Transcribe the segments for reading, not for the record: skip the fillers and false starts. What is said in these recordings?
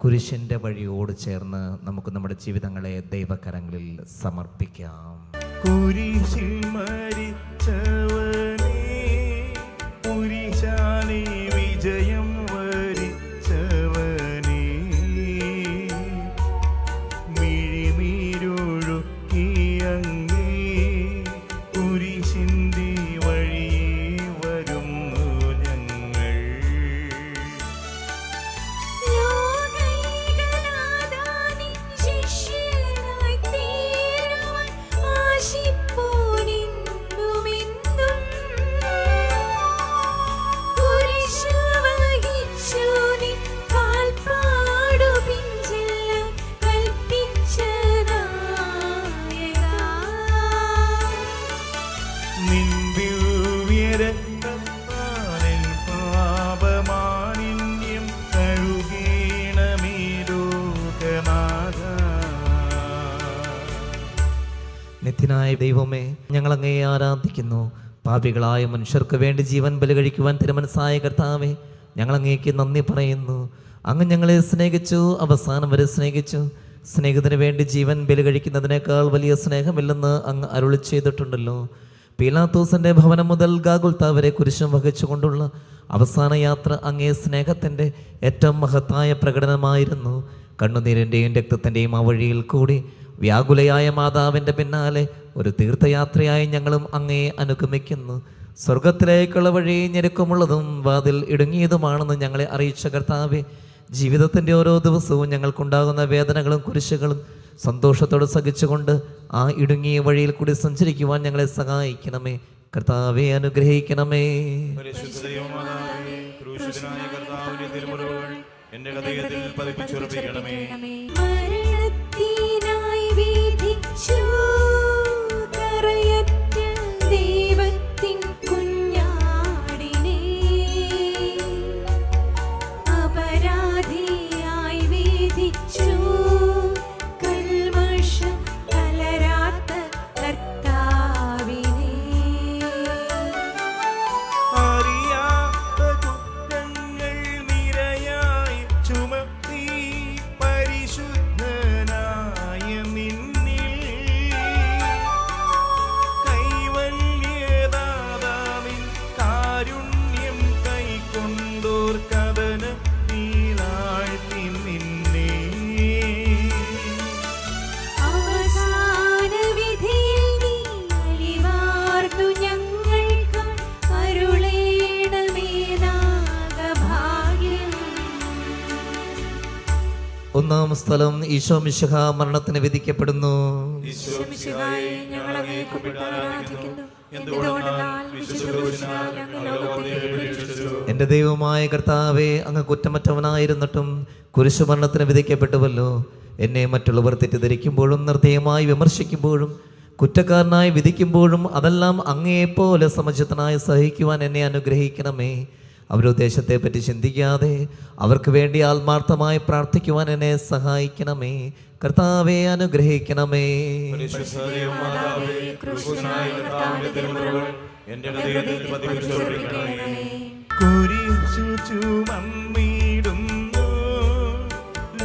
കുരിശിൻ്റെ വഴിയോട് ചേർന്ന് നമുക്ക് നമ്മുടെ ജീവിതങ്ങളെ ദൈവകരങ്ങളിൽ സമർപ്പിക്കാം. കുരിശിൽ മരിച്ചവനേ, കുരിശാലെ വിജയം വരിച്ചവനേ, മിഴിനീരൊഴുക്കി അങ്ങേ കുരിശിൻ്റെ വഴിയെ വരുന്നു ഞങ്ങൾ. നിത്യനായ ദൈവമേ, ഞങ്ങൾ അങ്ങയെ ആരാധിക്കുന്നു. പാപികളായ മനുഷ്യർക്ക് വേണ്ടി ജീവൻ ബലി കഴിക്കുവാൻ തിരുമനസ്സായ കർത്താവേ, ഞങ്ങൾ അങ്ങേക്ക് നന്ദി പറയുന്നു. അങ്ങ് ഞങ്ങളെ സ്നേഹിച്ചു, അവസാനം വരെ സ്നേഹിച്ചു. സ്നേഹത്തിന് വേണ്ടി ജീവൻ ബലി കഴിക്കുന്നതിനേക്കാൾ വലിയ സ്നേഹമില്ലെന്ന് അങ്ങ് അരുളി ചെയ്തിട്ടുണ്ടല്ലോ. പീലാത്തോസിന്റെ ഭവനം മുതൽ ഗാഗുൽത്ത വരെ കുരിശും വഹിച്ചുകൊണ്ടുള്ള അവസാന യാത്ര അങ്ങേ സ്നേഹത്തിൻ്റെ ഏറ്റവും മഹത്തായ പ്രകടനമായിരുന്നു. കണ്ണുനീരിൻ്റെയും രക്തത്തിൻ്റെയും ആ വഴിയിൽ കൂടി വ്യാകുലയായ മാതാവിൻ്റെ പിന്നാലെ ഒരു തീർത്ഥയാത്രയായി ഞങ്ങളും അങ്ങയെ അനുഗമിക്കുന്നു. സ്വർഗത്തിലേക്കുള്ള വഴി ഞെരുക്കമുള്ളതും വാതിൽ ഇടുങ്ങിയതുമാണെന്ന് ഞങ്ങളെ അറിയിച്ച കർത്താവേ, ജീവിതത്തിൻ്റെ ഓരോ ദിവസവും ഞങ്ങൾക്കുണ്ടാകുന്ന വേദനകളും കുരിശുകളും സന്തോഷത്തോടെ സഹിച്ചുകൊണ്ട് ആ ഇടുങ്ങിയ വഴിയിൽ കൂടി സഞ്ചരിക്കുവാൻ ഞങ്ങളെ സഹായിക്കണമേ. കർത്താവെ അനുഗ്രഹിക്കണമേ. എന്റെ ഹൃദയത്തിൽ പതിപ്പിച്ചുറപ്പിക്കണമേ. ഒന്നാം സ്ഥലം, ഈശോ മിശിഹ മരണത്തിന് വിധിക്കപ്പെടുന്നു. എൻ്റെ ദൈവമായ കർത്താവേ, അങ്ങ് കുറ്റമറ്റവനായിരുന്നിട്ടും കുരിശുമരണത്തിന് വിധിക്കപ്പെട്ടുവല്ലോ. എന്നെ മറ്റുള്ളവർ തെറ്റിദ്ധരിക്കുമ്പോഴും നിർദ്ദയമായി വിമർശിക്കുമ്പോഴും കുറ്റക്കാരനായി വിധിക്കുമ്പോഴും അതെല്ലാം അങ്ങയെപ്പോലെ സമചിത്തനായി സഹിക്കുവാൻ എന്നെ അനുഗ്രഹിക്കണമേ. അവരുദ്ദേശത്തെ പറ്റി ചിന്തിക്കാതെ അവർക്ക് വേണ്ടി ആത്മാർത്ഥമായി പ്രാർത്ഥിക്കുവാൻ എന്നെ സഹായിക്കണമേ. കർത്താവെ അനുഗ്രഹിക്കണമേ. കുരിശു ചുമന്നിടുന്നു,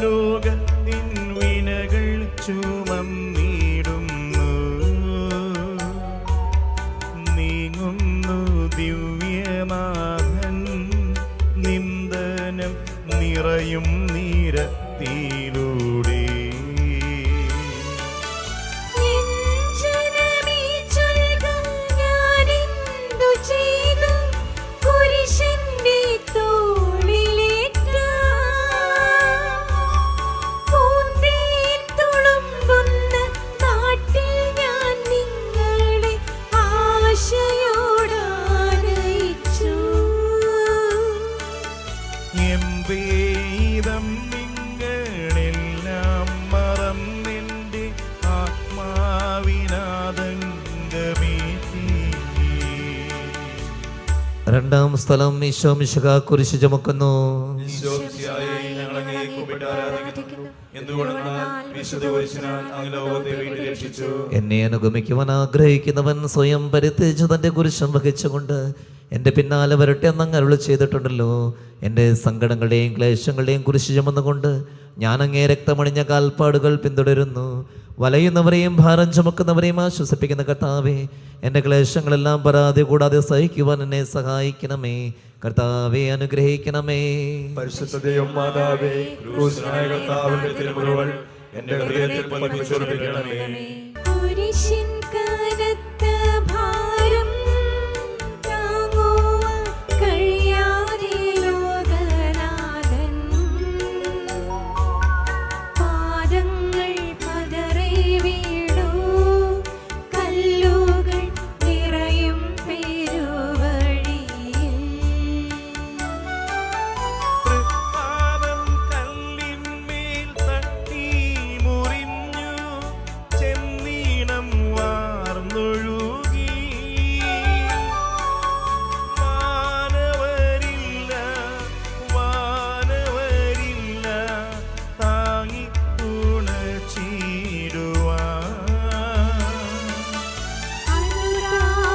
ലോകത്തിൻ വിനകൾ ചുമന്നിടുന്നു, നീങ്ങുന്നു ദിവ്യനാഥൻ നിന്ദനം നിറയും നീരത്തിലൂടെ. നിങ്ങളെല്ലാം മറന്നെൻ്റെ ആത്മാവിനാദംഗമേറ്റി. രണ്ടാം സ്ഥലം, ഈശോ മിശിഹ കുരിശ് ചുമക്കുന്നു. എന്നെ അനുഗമിക്കുവാൻ ആഗ്രഹിക്കുന്നവൻ സ്വയം പരിത്യജിച്ച് തൻ്റെ കുരിശം വഹിച്ചുകൊണ്ട് എൻ്റെ പിന്നാലെ വരട്ടെ എന്നങ്ങ് അരുളി ചെയ്തിട്ടുണ്ടല്ലോ. എൻ്റെ സങ്കടങ്ങളുടെയും ക്ലേശങ്ങളുടെയും കുരിശ് ചുമന്നുകൊണ്ട് ഞാൻ അങ്ങേ രക്തമണിഞ്ഞ കാൽപ്പാടുകൾ പിന്തുടരുന്നു. വലയുന്നവരെയും ഭാരം ചുമക്കുന്നവരെയും ആശ്വസിപ്പിക്കുന്ന കർത്താവേ, എൻ്റെ ക്ലേശങ്ങളെല്ലാം പരാതി കൂടാതെ സഹിക്കുവാൻ എന്നെ സഹായിക്കണമേ. കർത്താവെ അനുഗ്രഹിക്കണമേ. പരിശുദ്ധ ദൈവം മാതാവേ, ക്രൂശനായ കർത്താവിന്റെ തിരുമുറിവുകൾ എന്റെ ഹൃദയത്തിൽ പതിപ്പിച്ചുറപ്പിക്കണമേ. കുരിശിൻ കനത്ത ഭാരം താങ്ങുവാൻ കഴിയാതെ ലോകനാഥൻ പാദങ്ങൾ പതറി വീണു. കല്ലുകൾ നിറയും പെരുവഴിയിൽ തൃപ്പാദം കല്ലിന്മേൽ തട്ടി മുറിഞ്ഞു, ചെന്നീണം വാർന്നൊഴുകി. വാനവരില്ല വാനവരില്ല താങ്ങി തുണച്ചിടുവാൻ.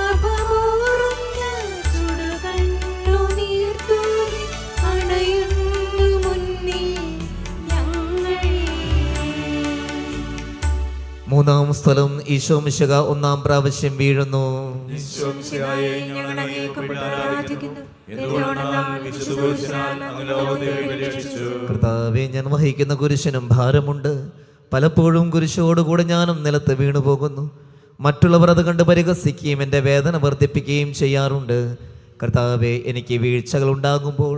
അനുരാഗമൂറുന്ന ചുടുകണ്ണുനീർ തൂകി അണയുന്നു മുന്നിൽ ഞങ്ങൾ. മൂന്നാം സ്ഥലം ഈശോ മിശിഹ ഒന്നാം പ്രാവശ്യം വീഴുന്നു. ഈശോമിശിഹായെ, ഞങ്ങൾ അങ്ങയെ കുമ്പിട്ട് ആരാധിക്കുന്നു. എന്തുകൊണ്ടെന്നാൽ വിശുദ്ധ കുരിശിനാൽ അങ്ങ് ലോകത്തെ പരിരക്ഷിച്ചു. കർത്താവെ, ഞാൻ വഹിക്കുന്ന കുരിശിനും ഭാരമുണ്ട്. പലപ്പോഴും കുരിശോടുകൂടെ ഞാനും നിലത്ത് വീണു പോകുന്നു. മറ്റുള്ളവർ അത് കണ്ട് പരിഹസിക്കുകയും എൻ്റെ വേദന വർദ്ധിപ്പിക്കുകയും ചെയ്യാറുണ്ട്. കർത്താവെ, എനിക്ക് വീഴ്ചകൾ ഉണ്ടാകുമ്പോൾ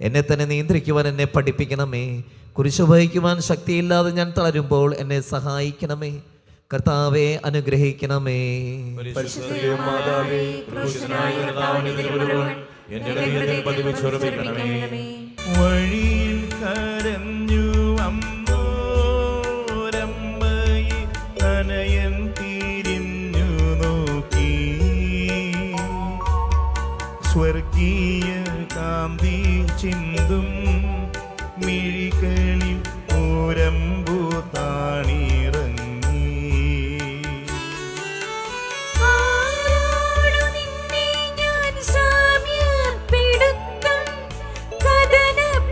എന്നെ തന്നെ നിയന്ത്രിക്കുവാൻ എന്നെ പഠിപ്പിക്കണമേ. കുരിശ് വഹിക്കുവാൻ ശക്തിയില്ലാതെ ഞാൻ തളരുമ്പോൾ എന്നെ സഹായിക്കണമേ. കർത്താവെ അനുഗ്രഹിക്കണമേ. പരിശുദ്ധ ദൈവം മാതാവേ, ക്രൂശനായ കർത്താവിന്റെ തിരുമുറിവുകൾ എന്റെ ഹൃദയത്തിൽ പതിപ്പിച്ചുറപ്പിക്കണമേ. വഴിയിൽ കരഞ്ഞു അമ്മോരമ്മയെ തനയൻ തിരിഞ്ഞു നോക്കി. സ്വർഗീയ കാന്തി ചിന്തും മിഴികളിൽ ഓരമ്പു താണിറങ്ങി. ആരോടു നിന്നെ ഞാൻ സാമ്യപ്പെടുത്തും കഥനപ്പെരുങ്കടലേ.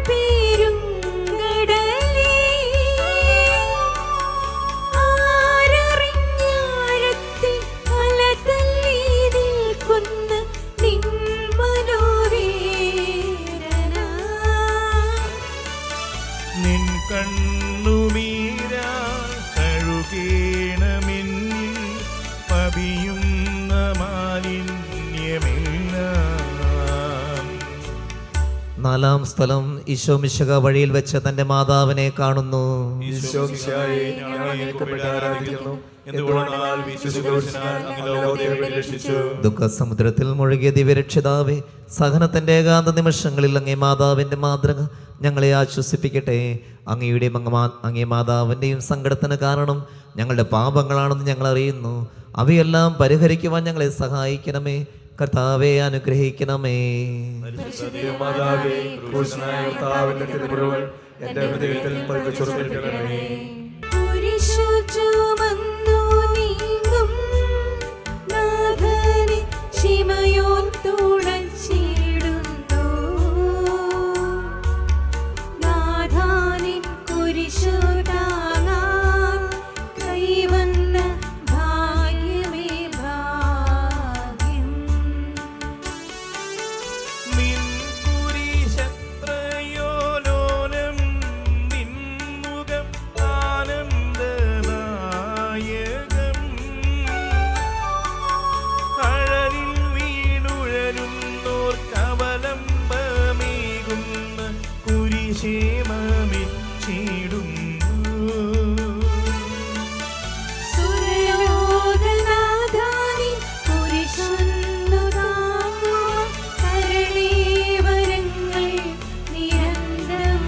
ആരറിഞ്ഞാഴത്തിൽ അലതല്ലി നിൽക്കുന്ന നിൻ മനോവേദന. നിൻ കണ്ണുമീരാ കഴുകേണമെന്നിൽ പതിയുന്ന മാലിന്യമെല്ലാം. നാലാം സ്ഥലം ഈശോ മിശിഹ വഴിയിൽ വെച്ച് തൻ്റെ മാതാവിനെ കാണുന്നു. ഈശോമിശിഹായെ, ഞങ്ങൾ അങ്ങയെ കുമ്പിട്ട് ആരാധിക്കുന്നു. എന്തുകൊണ്ടെന്നാൽ വിശുദ്ധ കുരിശിനാൽ അങ്ങ് ലോകത്തെ പരിരക്ഷിച്ചു. ദുഃഖസമുദ്രത്തിൽ മുഴുകിയ ദിവ്യരക്ഷിതാവേ, സഹനത്തിൻ്റെ ഏകാന്ത നിമിഷങ്ങളിൽ അങ്ങേ മാതാവിൻ്റെ മാതൃക ഞങ്ങളെ ആശ്വസിപ്പിക്കട്ടെ. അങ്ങേ മാതാവിൻ്റെയും സങ്കടത്തിന് കാരണം ഞങ്ങളുടെ പാപങ്ങളാണെന്ന് ഞങ്ങൾ അറിയുന്നു. അവയെല്ലാം പരിഹരിക്കുവാൻ ഞങ്ങളെ സഹായിക്കണമേ. കർത്താവെ അനുഗ്രഹിക്കണമേ. പരിശുദ്ധ ദൈവം മാതാവേ, ക്രൂശനായ കർത്താവിന്റെ തിരുമുറിവുകൾ എന്റെ ഹൃദയത്തിൽ പതിപ്പിച്ചുറപ്പിക്കണമേ. കുരിശു ചുമന്നു നീങ്ങും നാഥനെ ശിമയോൻ തുണച്ചിടുന്നു. നാഥാനിൻ കുരിശു താങ്ങാൻ കൈവന്ന ഭാഗ്യമേ ഭാഗ്യം. നിൻ കുരിശത്രയോ ലോലം, നിൻ മുഖം ആനന്ദദായകം. കഴലിൽ വീണുഴലുന്നോർ കവലംബമേകുന്ന കുരിശേമമിച്ചിടുന്നു. സുരലോകനാഥാനിൻ കുരിശൊന്നു താങ്ങുവാൻ കരുണേ വരങ്ങൾ നിരന്തരം.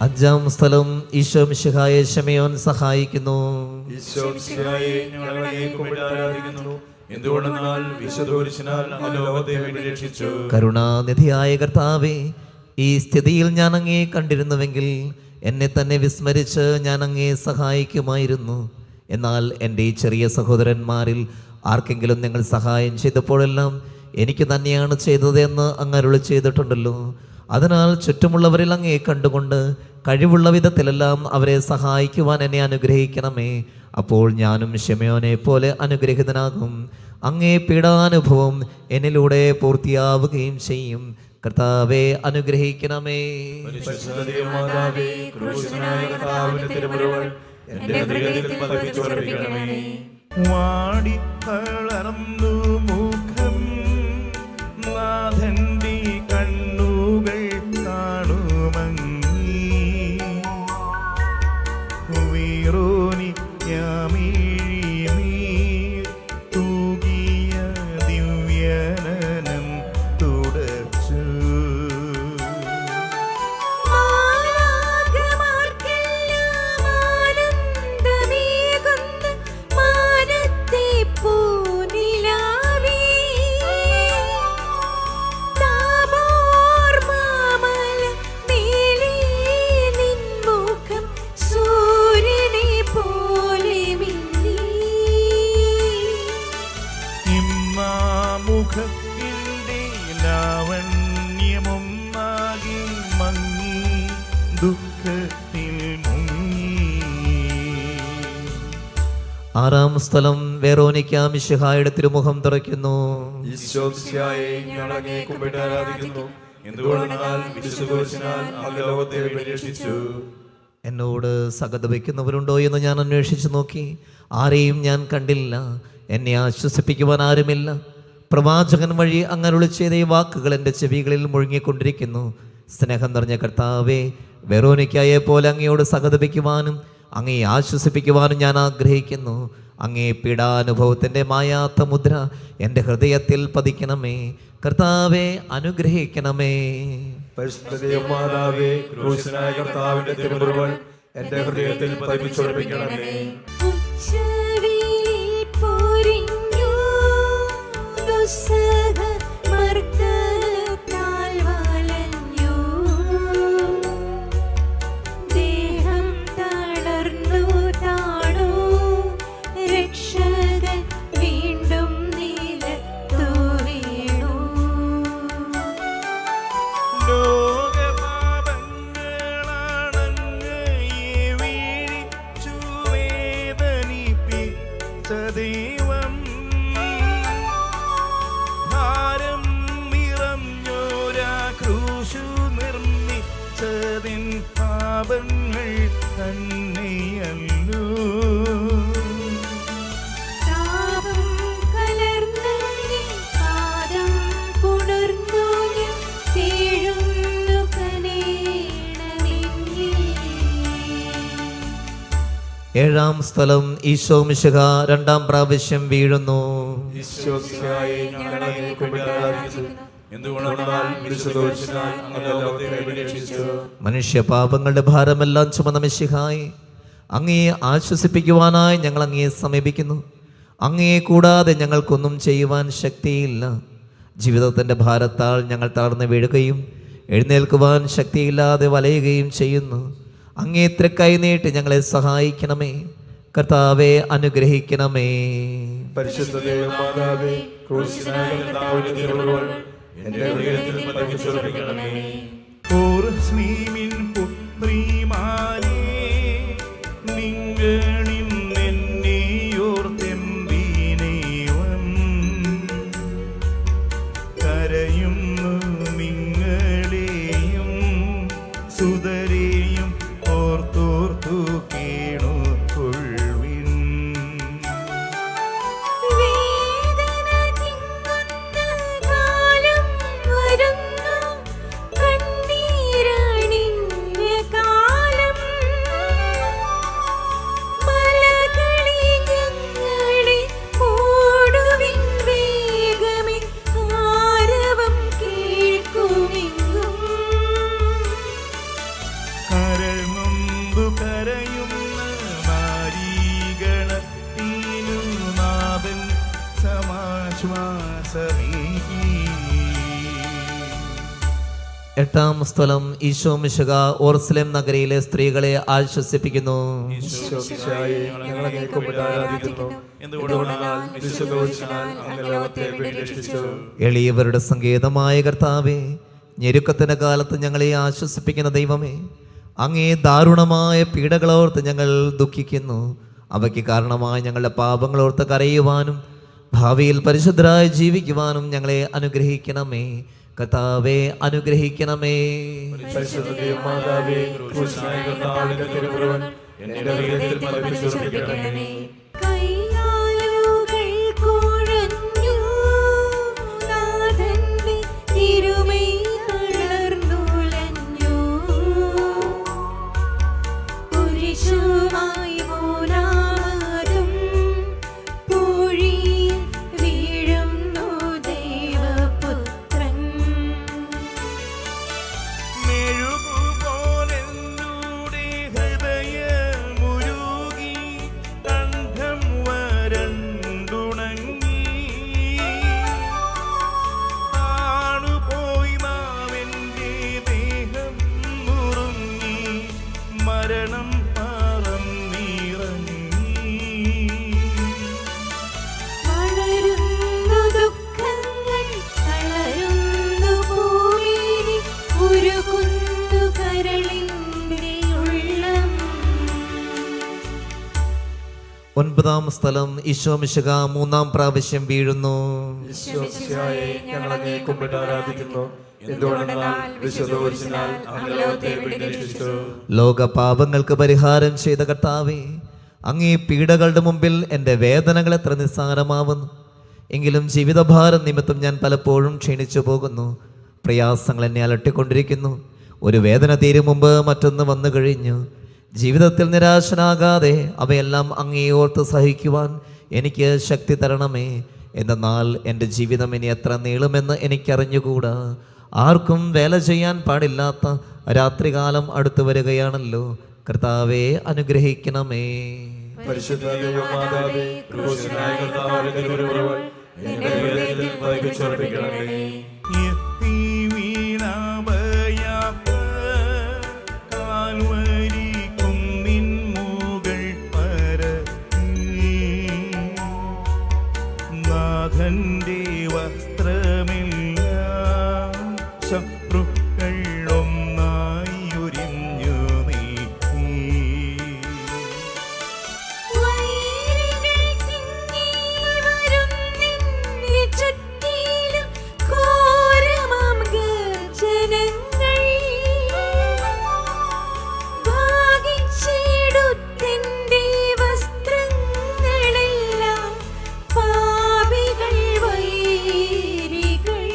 അഞ്ചാം സ്ഥലം ഈശോ മിശിഹായെ ശിമയോൻ സഹായിക്കുന്നു. ഈശോമിശിഹായെ, ഞങ്ങൾ അങ്ങയെ കുമ്പിട്ട് ആരാധിക്കുന്നു. എന്തുകൊണ്ടെന്നാൽ വിശുദ്ധ കുരിശിനാൽ അങ്ങ് ലോകത്തെ പരിരക്ഷിച്ചു. കരുണാനിധിയായ കർത്താവേ, ഈ സ്ഥിതിയിൽ ഞാൻ അങ്ങയെ കണ്ടിരുന്നുവെങ്കിൽ എന്നെ തന്നെ വിസ്മരിച്ച് ഞാൻ അങ്ങയെ സഹായിക്കുമായിരുന്നു. എന്നാൽ എൻ്റെ ഈ ചെറിയ സഹോദരന്മാരിൽ ആർക്കെങ്കിലും നിങ്ങൾ സഹായം ചെയ്തപ്പോഴെല്ലാം എനിക്ക് തന്നെയാണ് ചെയ്തതെന്ന് അങ്ങ് അരുളി ചെയ്തിട്ടുണ്ടല്ലോ. അതിനാൽ ചുറ്റുമുള്ളവരിൽ അങ്ങേ കണ്ടുകൊണ്ട് കഴിവുള്ള വിധത്തിലെല്ലാം അവരെ സഹായിക്കുവാൻ എന്നെ അനുഗ്രഹിക്കണമേ. അപ്പോൾ ഞാനും ശിമയോനെ പോലെ അനുഗ്രഹിതനാകും. അങ്ങേ പീഡാനുഭവം എന്നിലൂടെ പൂർത്തിയാവുകയും ചെയ്യും. കർത്താവെ അനുഗ്രഹിക്കണമേ. മാതാവേ, ക്രൂശനായ കർത്താവിന്റെ തിരുമുറിവുകൾ എന്റെ ഹൃദയത്തിൽ പതിപ്പിച്ചുറപ്പിക്കണമേ. വാടി തളർന്നു മുഖം നാഥന്റെ കണ്ണുകൾ കാണുമങ്ങി വീറോനി യാമിഴിമീർ തൂകിയ ദിവ്യനനം തുടച്ചു. മാലാഖമാർക്കെല്ലാം ആനന്ദമേകുന്ന മാനത്തെ പൂനിലാവേ, താബോർ മാമല മേലേ നിൻ മുഖം സൂര്യനെ പോലെ മിന്നി. ഇമ്മാമുഖത്തിൻ്റെ ലാവണ്യമൊന്നാകെ മങ്ങി ദുഃഖത്തിൽ മുങ്ങി. ആറാം സ്ഥലം വെറോനിക്ക മിശിഹായുടെ തിരുമുഖം തുറയ്ക്കുന്നു. ഈശോമിശിഹായെ ഞങ്ങൾ അങ്ങയെ കുമ്പിട്ട് ആരാധിക്കുന്നു. എന്തുകൊണ്ടെന്നാൽ വിശുദ്ധകുരിശിനാൽ അങ്ങ് ലോകത്തെ പരിരക്ഷിച്ചു. എന്നോട് സഹതപിക്കുന്നവരുണ്ടോ എന്ന് ഞാൻ അന്വേഷിച്ചു നോക്കി, ആരെയും ഞാൻ കണ്ടില്ല. എന്നെ ആശ്വസിപ്പിക്കുവാൻ ആരുമില്ല. പ്രവാചകൻ വഴി അങ്ങരുളി ചെയ്ത ഈ വാക്കുകൾ എൻ്റെ ചെവികളിൽ മുഴുങ്ങിക്കൊണ്ടിരിക്കുന്നു. സ്നേഹം നിറഞ്ഞ കർത്താവേ, വെറോനിക്കയെ പോലെ അങ്ങയോട് സഹതപിക്കുവാനും അങ്ങയെ ആശ്വസിപ്പിക്കുവാനും ഞാൻ ആഗ്രഹിക്കുന്നു. അങ്ങേ പീഡാനുഭവത്തിൻ്റെ മായാത്ത മുദ്ര എൻ്റെ ഹൃദയത്തിൽ പതിക്കണമേ. കർത്താവെ അനുഗ്രഹിക്കണമേ. പരിശുദ്ധ മാതാവേ, ക്രൂശനായ കർത്താവിന്റെ തിരുമുറിവുകൾ എന്റെ ഹൃദയത്തിൽ പതിപ്പിച്ചുറപ്പിക്കണമേ. ഉച്ചവെയിൽ പൊരിഞ്ഞു ദുസ്സഹ മർദ്ദനത്താൽ വലഞ്ഞു. ദേഹം തളർന്നു താണു. രക്ഷകൻ വീണ്ടും നിലത്തു വീണു. ലോകപാപങ്ങളാണങ്ങയെ വീഴിച്ചു വേദനിപ്പിച്ച ദൈവം. ഭാരം നിറഞ്ഞോരാ ക്രൂശു നിർമ്മിച്ചതിൻ പാപങ്ങൾ തന്നെയല്ലോ. താപം കലർന്നങ്ങേ പാദം പുണർന്നു ഞാൻ വീഴുന്നു കനേണമിന്നിൽ. ഏഴാം സ്ഥലം ഈശോ മിശിഹ രണ്ടാം പ്രാവശ്യം വീഴുന്നു. ഈശോമിശിഹായെ ഞങ്ങൾ അങ്ങയെ കുമ്പിട്ട് ആരാധിക്കുന്നു. എന്തുകൊണ്ടെന്നാൽ വിശുദ്ധകുരിശിനാൽ അങ്ങ് ലോകത്തെ പരിരക്ഷിച്ചു. മനുഷ്യ പാപങ്ങളുടെ ഭാരമെല്ലാം ചുമന്ന മിശിഹായി, അങ്ങയെ ആശ്വസിപ്പിക്കുവാനായി ഞങ്ങൾ അങ്ങയെ സമീപിക്കുന്നു. അങ്ങയെ കൂടാതെ ഞങ്ങൾക്കൊന്നും ചെയ്യുവാൻ ശക്തിയില്ല. ജീവിതത്തിൻ്റെ ഭാരത്താൽ ഞങ്ങൾ തളർന്ന് വീഴുകയും എഴുന്നേൽക്കുവാൻ ശക്തിയില്ലാതെ വലയുകയും ചെയ്യുന്നു. അങ്ങേ തൃക്കൈ നീട്ടി ഞങ്ങളെ സഹായിക്കണമേ. കർത്താവെ അനുഗ്രഹിക്കണമേ. പരിശുദ്ധ മാതാവേ, ക്രൂശനായ കർത്താവിന്റെ തിരുമുറിവുകൾ എന്റെ ഹൃദയത്തിൽ പതിപ്പിച്ചുറപ്പിക്കണമേ. ഓർസ്ലീമിൻ പുത്രിമാരേ, നിങ്ങളിൽ നിന്നെയോർത്തെന്തിനേവം കരയുന്നു. നിങ്ങളെയും സുതരെയും ഓർത്തോർത്തു കേണു കൊള്ളുവിൻ. വേദന തിങ്ങുന്ന കാലം വരുന്നു. കണ്ണീരണിഞ്ഞ കാലം. മലകളിൽ ഞങ്ങളെ ഓടുവിൻ വേഗമേ. ആരവം കേൾക്കുമെങ്കും. കരൾ നൊന്തു കരയുന്ന നാരീഗണത്തിനു നാഥൻ സമാശ്വാസമേകി. എട്ടാം സ്ഥലം ഈശോ മിശിഹ ഓർസ്ലേം നഗരിയിലെ സ്ത്രീകളെ ആശ്വസിപ്പിക്കുന്നു. ഈശോമിശിഹായെ ഞങ്ങൾ അങ്ങയെ കുമ്പിട്ട് ആരാധിക്കുന്നു. എന്തുകൊണ്ടെന്നാൽ വിശുദ്ധകുരിശിനാൽ അങ്ങ് ലോകത്തെ പരിരക്ഷിച്ചു. എളിയവരുടെ സങ്കേതമായ കർത്താവേ, ഞെരുക്കത്തിൻ്റെ കാലത്ത് ഞങ്ങളെ ആശ്വസിപ്പിക്കുന്ന ദൈവമേ, അങ്ങേ ദാരുണമായ പീഡകളോർത്ത് ഞങ്ങൾ ദുഃഖിക്കുന്നു. അവയ്ക്ക് കാരണമായി ഞങ്ങളുടെ പാപങ്ങളോർത്ത് കരയുവാനും ഭാവിയിൽ പരിശുദ്ധരായി ജീവിക്കുവാനും ഞങ്ങളെ അനുഗ്രഹിക്കണമേ. കർത്താവേ, അനുഗ്രഹിക്കണമേ. പരിശുദ്ധ ദൈവമാതാവേ, ക്രൂശിനായ കർത്താവിന്റെ തിരുമുറിവുകൾ എന്റെ ഹൃദയത്തിൽ പതിപ്പിച്ചുറപ്പിക്കണമേ. കൈകാലുകൾ കുഴഞ്ഞു, നാഥന്റെ തിരുമൈ തളർന്നുലഞ്ഞു. കുരിശുമായി മൂന്നാമതും പൂഴിയിൽ വീഴുന്നു ദൈവപുത്രൻ. മെഴുകുപോലെന്നൂടെ ഹൃദയമുരുകി, കണ്ഠം വരണ്ടുണങ്ങി. ആണുപോയി നാവെന്റെ ദേഹം നുറുങ്ങി, മരണം പറന്നിറങ്ങി. വളരുന്നു ദുഃഖങ്ങൾ, തളരുന്നു ഭൂമിയിൽ, ഉരുകുന്നു കരളിന്റെ ഉള്ളം. 9-ാം സ്ഥലം. ഈശോ മിശിഹ 3-ാം പ്രാവശ്യം വീഴുന്നു. ഈശോമിശിഹായെ, ഞങ്ങൾ അങ്ങേ കുമ്പിട്ട് ആരാധിക്കുന്നു. എന്തുകൊണ്ടെന്നാൽ വിശുദ്ധ കുരിശിനാൽ അങ്ങ് ലോകത്തെ വിടുവിച്ചു. ലോക പാപങ്ങൾക്ക് പരിഹാരം ചെയ്ത കർത്താവേ, അങ്ങേ പീഡകളുടെ മുമ്പിൽ എൻ്റെ വേദനകൾ എത്ര നിസ്സാരമാവുന്നു. എങ്കിലും ജീവിതഭാരം നിമിത്തം ഞാൻ പലപ്പോഴും ക്ഷീണിച്ചു പോകുന്നു. പ്രയാസങ്ങൾ എന്നെ അലട്ടിക്കൊണ്ടിരിക്കുന്നു. ഒരു വേദന തീരും മുമ്പ് മറ്റൊന്ന് വന്നു കഴിഞ്ഞു. ജീവിതത്തിൽ നിരാശനാകാതെ അവയെല്ലാം അങ്ങേ ഓർത്ത് സഹിക്കുവാൻ എനിക്ക് ശക്തി തരണമേ. എന്നാൽ എൻ്റെ ജീവിതം ഇനി എത്ര നീളുമെന്ന് എനിക്കറിഞ്ഞുകൂടാ. ആർക്കും വേല ചെയ്യാൻ പാടില്ലാത്ത രാത്രികാലം അടുത്തു വരികയാണല്ലോ. കർത്താവെ, അനുഗ്രഹിക്കണമേ. പരിശുദ്ധ ദൈവമാതാവേ, ക്രൂശിനായ കർത്താവിന്റെ തിരുമുറിവുകൾ എന്റെ ഹൃദയത്തിൽ പതിപ്പിച്ചുറപ്പിക്കണമേ. എത്തി വീണാഭയാപ്പ കാൽവരി കുന്നിൻ മുകൾ പരത്തി. നാഥന്റെ വസ്ത്രമെല്ലാം ശത്രുക്കൾ ഒന്നായി ഉരിഞ്ഞു നീക്കി. വൈരികൾ തിങ്ങി വരുന്നെന്നെ ചുറ്റിലും, ഘോരമാം ഗർജ്ജനങ്ങൾ. ഭാഗിച്ചിടുത്തെന്റെ വസ്ത്രങ്ങളെല്ലാം പാപികൾ വൈരികൾ.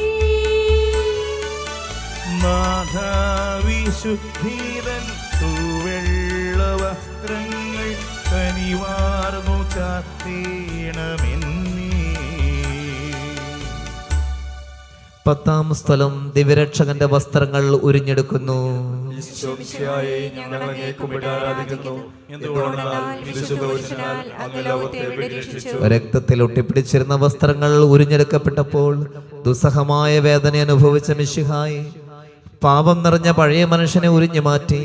നാഥാവിശുദ്ധീതൻ തൂവെള്ള വസ്ത്രങ്ങൾ കനിവാർന്നു ചാത്തേണമെന്നേ. 10-ാം സ്ഥലം. ദിവ്യരക്ഷകന്റെ വസ്ത്രങ്ങൾ ഉരിഞ്ഞെടുക്കുന്നു. ഈശോമിശിഹായെ, ഞങ്ങൾ അങ്ങേ കുമ്പിട്ട് ആരാധിക്കുന്നു. എന്തുകൊണ്ടെന്നാൽ വിശുദ്ധ കുരിശിനാൽ അങ്ങ് ലോകത്തെ വിടുവിച്ചു. രക്തത്തിൽ ഒട്ടിപ്പിടിച്ചിരുന്ന വസ്ത്രങ്ങൾ ഉരിഞ്ഞെടുക്കപ്പെട്ടപ്പോൾ ദുസ്സഹമായ വേദന അനുഭവിച്ച മിശിഹായെ, പാപം നിറഞ്ഞ പഴയ മനുഷ്യനെ ഉരിഞ്ഞു മാറ്റി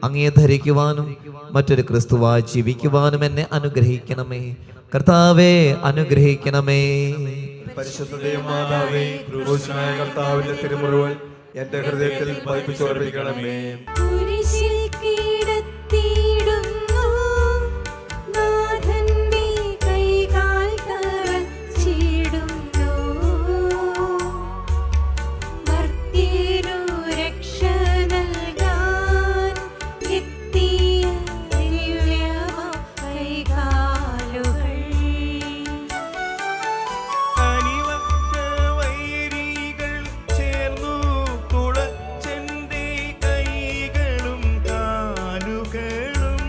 അങ്ങേ ധരിക്കുവാനും മറ്റൊരു ക്രിസ്തുവായി ജീവിക്കുവാനും എന്നെ അനുഗ്രഹിക്കണമേ. കർത്താവേ, അനുഗ്രഹിക്കണമേ. പരിശുദ്ധ ദൈവമാതാവേ, ക്രൂശിനായ കർത്താവിന്റെ തിരുമുറിവുകൾ എന്റെ ഹൃദയത്തിൽ പതിപ്പിച്ചുറപ്പിക്കണമേ. കുരിശിൽ കിടത്തിയിടുന്നു, നാഥന്റെ കൈകാൽ തറച്ചിടുന്നു. മർത്യനു രക്ഷ നൽകാൻ എത്തിയ ദിവ്യമാം കൈകാലുകൾ. അനിവക്ക വൈരികൾ ചേർന്നു തുളച്ചെന്റെ കൈകളും കാലുകളും.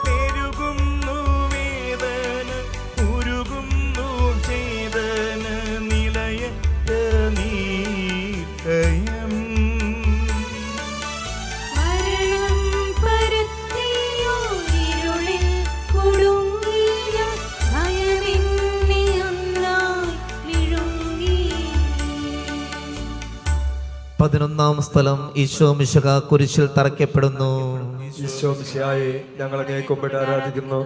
പെരുകുന്നു വേദന, ഉരുകുന്നു ചേതന, നിലയറ്റ നീക്കയം. മരണം പരത്തിയോ ഇരുളിൽ കുടുങ്ങിയ ഭയമെന്നെ ഒന്നായി വിഴുങ്ങി. 11-ാം സ്ഥലം. ഈശോ മിശിഹ കുരിശിൽ തറയ്ക്കപ്പെടുന്നു. ഈശോമിശിഹായെ, ഞങ്ങൾ അങ്ങേ കുമ്പിട്ട് ആരാധിക്കുന്നു.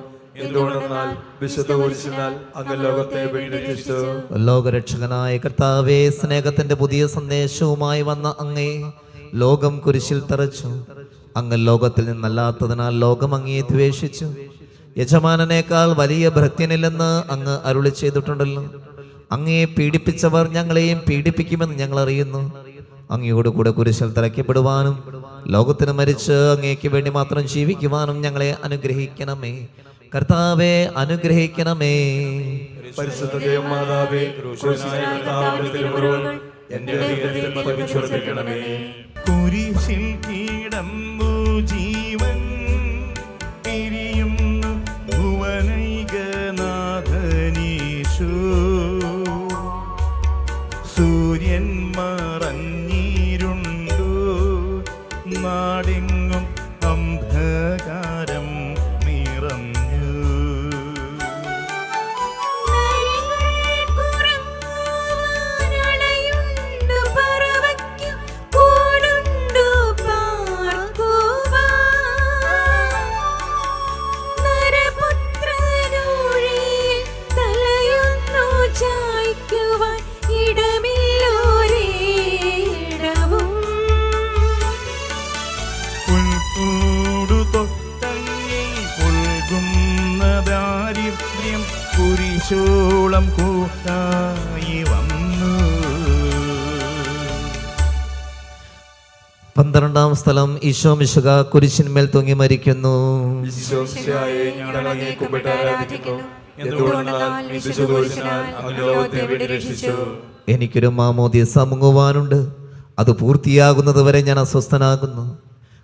എന്തുകൊണ്ടെന്നാൽ വിശുദ്ധ കുരിശിനാൽ അങ്ങ് ലോകത്തെ വീണ്ടെടുത്തു. ലോകരക്ഷകനായ കർത്താവേ, സ്നേഹത്തിന്റെ പുതിയ സന്ദേശവുമായി വന്ന അങ്ങേ ലോകം കുരിശിൽ തറച്ചു. അങ്ങ് ലോകത്തിൽ നിന്നല്ലാത്തതിനാൽ ലോകം അങ്ങയെ ദ്വേഷിച്ചു. യജമാനനേക്കാൾ വലിയ ഭൃത്യനില്ലെന്ന് അങ്ങ് അരുളി ചെയ്തിട്ടുണ്ടല്ലോ. അങ്ങയെ പീഡിപ്പിച്ചവർ ഞങ്ങളെയും പീഡിപ്പിക്കുമെന്ന് ഞങ്ങൾ അറിയുന്നു. അങ്ങയോട് കൂടെ കുരിശിൽ തറയ്ക്കപ്പെടുവാനും ലോകത്തിന് മരിച്ച് അങ്ങേക്ക് വേണ്ടി മാത്രം ജീവിക്കുവാനും ഞങ്ങളെ അനുഗ്രഹിക്കണമേ. കർത്താവെ, അനുഗ്രഹിക്കണമേ. പരിശുദ്ധ ദൈവമാതാവേ, ക്രൂശിതനായ കർത്താവിന്റെ തിരുമുറിവുകൾ എന്റെ ഹൃദയത്തിൽ പതിപ്പിച്ചുറപ്പിക്കണമേ. കുരിശിൽ കീടന്നു ജീവൻ പിരിയുന്നു ഭുവനൈകനാഥനീശു. സൂര്യൻ മറഞ്ഞിരുണ്ടു, നാടെങ്ങും അന്ധകാരം നിറഞ്ഞു. കുരിശോളം കൂട്ടായി വന്നു. 12-ാം സ്ഥലം. ഈശോ മിശിഹ കുരിശിന്മേൽ തൂങ്ങി മരിക്കുന്നു. ഈശോമിശിഹായെ, ഞങ്ങൾ അങ്ങയെ കുമ്പിട്ട് ആരാധിക്കുന്നു. എന്തുകൊണ്ടെന്നാൽ വിശുദ്ധ കുരിശിനാൽ അങ്ങ് ലോകത്തെ വീണ്ടെടുത്തു. എനിക്കൊരു മാമോദീസ മുങ്ങുവാനുണ്ട്. അത് പൂർത്തിയാകുന്നത് വരെ ഞാൻ അസ്വസ്ഥനാകുന്നു.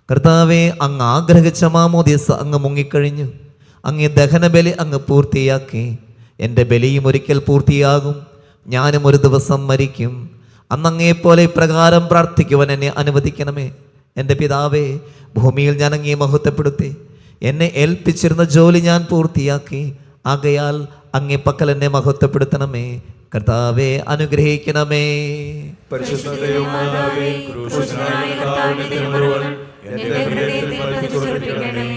കർത്താവെ, അങ്ങ് ആഗ്രഹിച്ച മാമോദീസ അങ്ങ് മുങ്ങിക്കഴിഞ്ഞു. അങ്ങേ ദഹനബലി അങ്ങ് പൂർത്തിയാക്കി. എൻ്റെ ബലിയും ഒരിക്കൽ പൂർത്തിയാകും. ഞാനും ഒരു ദിവസം മരിക്കും. അന്നങ്ങയെപ്പോലെ ഇപ്രകാരം പ്രാർത്ഥിക്കുവാൻ എന്നെ അനുവദിക്കണമേ. എൻ്റെ പിതാവേ, ഭൂമിയിൽ ഞാൻ അങ്ങയെ മഹത്വപ്പെടുത്തി. എന്നെ ഏൽപ്പിച്ചിരുന്ന ജോലി ഞാൻ പൂർത്തിയാക്കി. ആകയാൽ അങ്ങേ പക്കൽ എന്നെ മഹത്വപ്പെടുത്തണമേ. കർത്താവെ, അനുഗ്രഹിക്കണമേ. പരിശുദ്ധ ദൈവമാതാവേ, ക്രൂശിതനായ കർത്താവിന്റെ തിരുമുറിവുകൾ എന്റെ ഹൃദയത്തിൽ പതിപ്പിച്ചുറപ്പിക്കണമേ.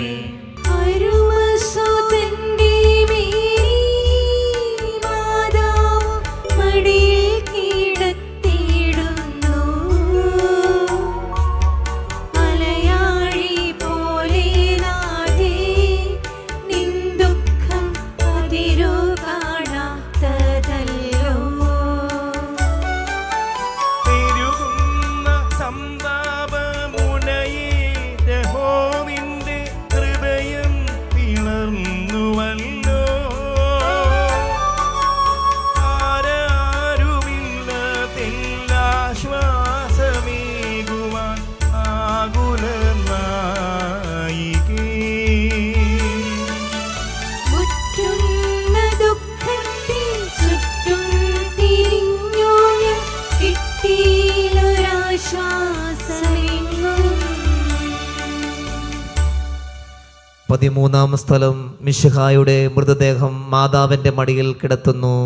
പതിമൂന്നാം സ്ഥലം. മിശിഹായുടെ മൃതദേഹം മാതാവിന്റെ മടിയിൽ കിടത്തുന്നു.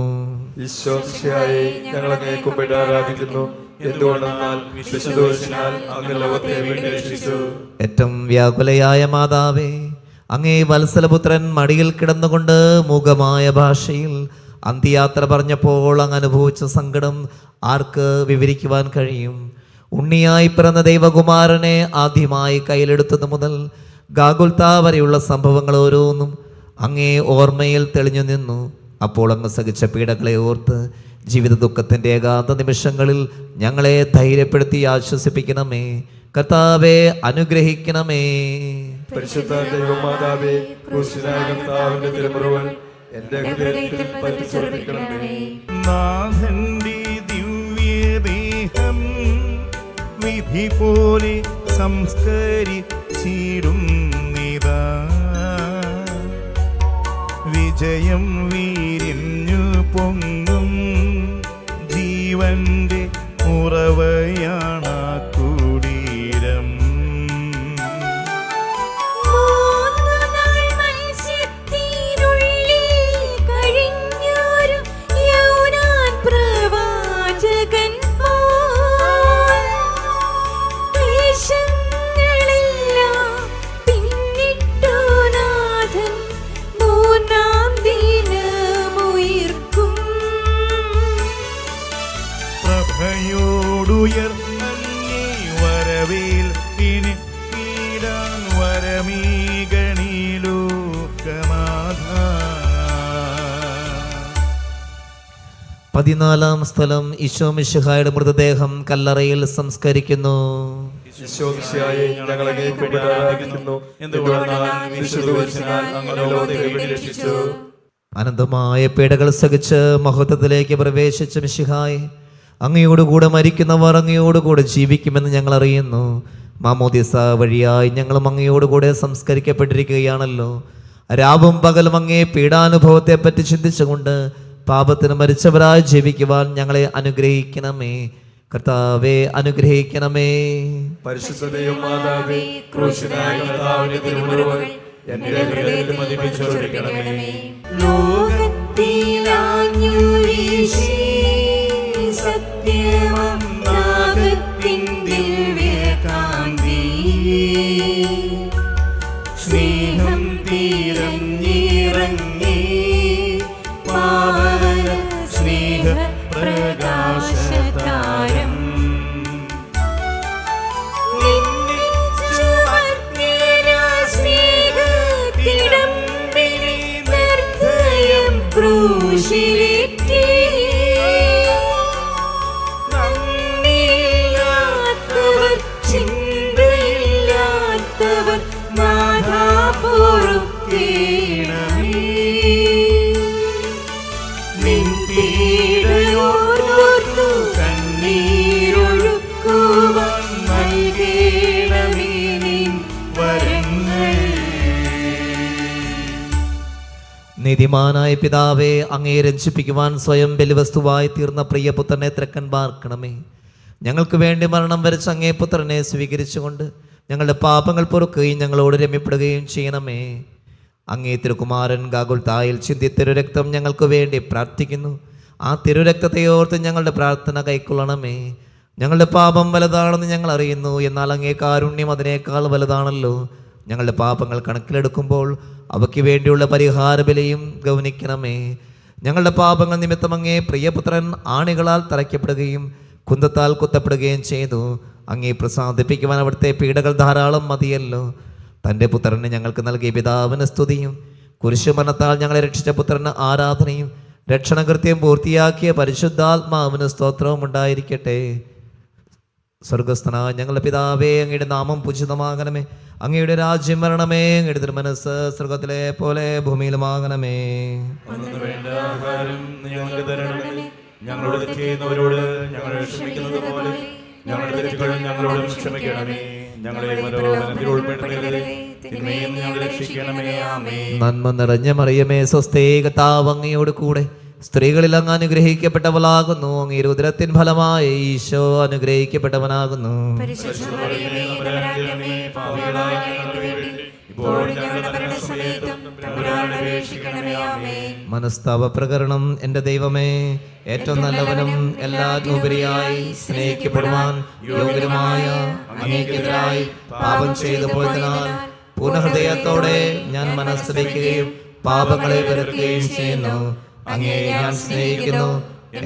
ഈശോമിശിഹായെ, ഞങ്ങൾ അങ്ങയെ കുമ്പിട്ട് ആരാധിക്കുന്നു. എന്തുകൊണ്ടെന്നാൽ വിശുദ്ധ കുരിശിനാൽ അങ്ങ് ലോകത്തെ വീണ്ടെടുത്തു. ഏറ്റവും വ്യാകുലയായ മാതാവേ, അങ്ങേ വത്സലപുത്രൻ മടിയിൽ കിടന്നുകൊണ്ട് മൂകമായ ഭാഷയിൽ അന്ത്യയാത്ര പറഞ്ഞപ്പോൾ അങ്ങ് അനുഭവിച്ച സങ്കടം ആർക്ക് വിവരിക്കുവാൻ കഴിയും? ഉണ്ണിയായി പിറന്ന ദൈവകുമാരനെ ആദ്യമായി കയ്യിലെടുത്തത് മുതൽ ഗാഗുൽത്താ വരെയുള്ള സംഭവങ്ങൾ ഓരോന്നും അങ്ങേ ഓർമ്മയിൽ തെളിഞ്ഞു നിന്നു. അപ്പോൾ അങ്ങ് സഹിച്ച പീഡകളെ ഓർത്ത് ജീവിത ദുഃഖത്തിൻ്റെ ഏകാന്ത നിമിഷങ്ങളിൽ ഞങ്ങളെ ധൈര്യപ്പെടുത്തി ആശ്വസിപ്പിക്കണമേ. കർത്താവെ, അനുഗ്രഹിക്കണമേ. പരിശുദ്ധ ദൈവമാതാവേ, ക്രൂശിതനായ കർത്താവിന്റെ തിരുമുറിവുകൾ എന്റെ ഹൃദയത്തിൽ പതിപ്പിച്ചുറപ്പിക്കണമേ. നാഥന്റെ ദിവ്യദേഹം വിധി പോലെ സംസ്കരിച്ചിടുന്നിതാ. വിജയം വീരിഞ്ഞു പൊങ്ങും ജീവന്റെ ഉറവയാണ കുടീരം. 14 സ്ഥലം ഈശോ മിശിഹായുടെ മൃതദേഹം കല്ലറയിൽ സംസ്കരിക്കുന്നു. ഈശോമിശിഹായെ ഞങ്ങൾ അങ്ങേക്ക് വേണ്ടി ആരാധിക്കുന്നു. എന്തുകൊണ്ടെന്നാൽ വിശുദ്ധ കുരിശിനാൽ അങ്ങ് ലോകത്തെ രക്ഷിച്ചു. അനന്തമായ പീഡകൾ സഹിച്ച് മഹത്വത്തിലേക്ക് പ്രവേശിച്ച മിശിഹായെ, അങ്ങയോടുകൂടെ മരിക്കുന്നവർ അങ്ങയോടുകൂടെ ജീവിക്കുമെന്ന് ഞങ്ങൾ അറിയുന്നു. മാമോദിസ വഴിയായി ഞങ്ങളും അങ്ങയോടുകൂടെ സംസ്കരിക്കപ്പെട്ടിരിക്കുകയാണല്ലോ. രാവും പകലും അങ്ങേ പീഡാനുഭവത്തെ പറ്റി ചിന്തിച്ചുകൊണ്ട് പാപത്തിന് മരിച്ചവരായി ജീവിക്കുവാൻ ഞങ്ങളെ അനുഗ്രഹിക്കണമേ. കർത്താവേ, അനുഗ്രഹിക്കണമേ. പരിശുദ്ധ ദൈവമാതാവേ, ക്രൂശിതനായ കർത്താവിന്റെ തിരുമുറിവുകൾ എന്റെ ഹൃദയത്തിൽ പതിപ്പിച്ചുകൊണ്ടിരിക്കണമേ. ലോകത്തിലാഞ്ഞു വീശി സത്യമാം നാഗത്തിൻ ദിവ്യകാന്തി, സ്നേഹം തിരഞ്ഞിറങ്ങി പാവന സ്നേഹ പ്രകാശതാരം ക്രൂശിലേറ്റി നന്ദിയില്ലാത്തവർ, ചിന്തയില്ലാത്തവർ നാഥാ പൊറുക്കേണമേ. നിൻ പീഡയോർത്തോർത്തു കണ്ണീരൊഴുക്കുവാൻ നൽകേണമേ നിൻ വരങ്ങൾ. നീതിമാനായ പിതാവേ, അങ്ങയെ രഞ്ജിപ്പിക്കുവാൻ സ്വയം ബലിവസ്തുവായി തീർന്ന പ്രിയപുത്രനെ തൃക്കൻ പാർക്കണമേ. ഞങ്ങൾക്ക് വേണ്ടി മരണം വരിച്ച അങ്ങേ പുത്രനെ സ്വീകരിച്ചുകൊണ്ട് ഞങ്ങളുടെ പാപങ്ങൾ പൊറുക്കുകയും ഞങ്ങളോട് രമ്യപ്പെടുകയും ചെയ്യണമേ. അങ്ങേ തിരുകുമാരൻ ഗാഗുൽത്തായിൽ ചിന്തി തിരുരക്തം ഞങ്ങൾക്ക് വേണ്ടി പ്രാർത്ഥിക്കുന്നു. ആ തിരുരക്തത്തെ ഓർത്ത് ഞങ്ങളുടെ പ്രാർത്ഥന കൈക്കൊള്ളണമേ. ഞങ്ങളുടെ പാപം വലുതാണെന്ന് ഞങ്ങൾ അറിയുന്നു, എന്നാൽ അങ്ങേ കാരുണ്യം അതിനേക്കാൾ വലുതാണല്ലോ. ഞങ്ങളുടെ പാപങ്ങൾ കണക്കിലെടുക്കുമ്പോൾ അവയ്ക്ക് വേണ്ടിയുള്ള പരിഹാര ബലിയും ഗൗനിക്കണമേ. ഞങ്ങളുടെ പാപങ്ങൾ നിമിത്തം അങ്ങേ പ്രിയപുത്രൻ ആണികളാൽ തറയ്ക്കപ്പെടുകയും കുന്തത്താൽ കുത്തപ്പെടുകയും ചെയ്തു. അങ്ങേ പ്രസാദിപ്പിക്കുവാൻ അവിടുത്തെ പീഡകൾ ധാരാളം മതിയല്ലോ. തൻ്റെ പുത്രനെ ഞങ്ങൾക്ക് നൽകിയ പിതാവിന് സ്തുതിയും കുരിശുമരണത്താൽ ഞങ്ങളെ രക്ഷിച്ച പുത്രന് ആരാധനയും രക്ഷണകൃത്യം പൂർത്തിയാക്കിയ പരിശുദ്ധാത്മാവിന് സ്തോത്രവും ഉണ്ടായിരിക്കട്ടെ. സ്വർഗസ്ഥനായ ഞങ്ങളുടെ പിതാവേ, അങ്ങയുടെ നാമം പൂജിതമാകണമേ. അങ്ങയുടെ രാജ്യം വരണമേ. അങ്ങയുടെ തിരുമനസ്സ് സ്വർഗത്തിലെ പോലെ ഭൂമിയിലുമാകണമേ. അന്നു വേണ്ട ആഹാരം ഞങ്ങൾക്ക് തരണമേ. ഞങ്ങളോട് ചെയ്യുന്നവരോട് ഞങ്ങൾ ക്ഷമിക്കുന്നത് പോലെ ഞങ്ങളുടെ തെറ്റുകൾ ഞങ്ങളോടും ക്ഷമിക്കണമേ. ഞങ്ങളെ മനോരഞ്ജനത്തിൽ ഉൾപ്പെടുത്തരുതേ, തിന്മയിൽ നിന്ന് ഞങ്ങളെ രക്ഷിക്കണമേ. ആമേൻ. നന്മ നിറഞ്ഞ മറിയമേ, സ്വസ്തേ, കർത്താവ് അങ്ങയോട് കൂടെ സ്ത്രീകളിൽ അങ്ങ് അനുഗ്രഹിക്കപ്പെട്ടവളാകുന്നു. അങ്ങേ ഉദരത്തിൻ ഫലമായ ഈശോ അനുഗ്രഹിക്കപ്പെട്ടവനാകുന്നു. മനസ്താപ പ്രകരണം. എൻ്റെ ദൈവമേ, ഏറ്റവും നല്ലവനും എല്ലാറ്റിനും ഉപരിയായി സ്നേഹിക്കപ്പെടുവാൻ യോഗ്യനുമായ അങ്ങേക്കെതിരായി പാപം ചെയ്തു പോയതിനാൽ പൂർണ്ണഹൃദയത്തോടെ ഞാൻ മനസ്സരിക്കുകയും പാപങ്ങളെ വെറുക്കുകയും ചെയ്യുന്നു. അങ്ങയെ ഞാൻ സ്നേഹിക്കുന്നു.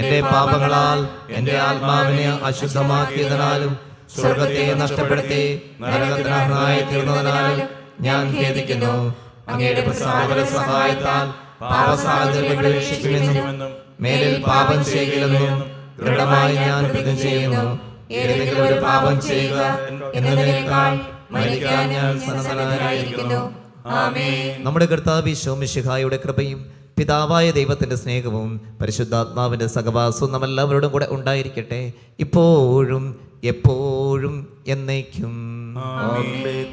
എൻ്റെ പാപങ്ങളാൽ എൻ്റെ ആത്മാവിനെ അശുദ്ധമാക്കിയതിനാലും സ്വർഗത്തെ നഷ്ടപ്പെടുത്തി നരകത്തിനായി തീർന്നതിനാലും ഞാൻ ഖേദിക്കുന്നു. അങ്ങയുടെ പ്രസാദ സഹായത്താൽ പാപസാഹചര്യം രക്ഷിക്കുമെന്നും മേലിൽ പാപം ചെയ്യില്ലെന്നും ദൃഢമായി ഞാൻ പ്രതിജ്ഞ ചെയ്യുന്നു. ഏതെങ്കിലും ഒരു പാപം ചെയ്യുക എന്നതിനേക്കാൾ മരിക്കാൻ ഞാൻ സന്നദ്ധനായിരിക്കുന്നു. ആമേൻ. നമ്മുടെ കർത്താവ് ഈശോ മിശിഹായുടെ കൃപയും പിതാവായ ദൈവത്തിന്റെ സ്നേഹവും പരിശുദ്ധാത്മാവിന്റെ സഹവാസവും നമ്മെല്ലാവരോടും കൂടെ ഉണ്ടായിരിക്കട്ടെ, ഇപ്പോഴും എപ്പോഴും എന്നേക്കും. ആമേൻ.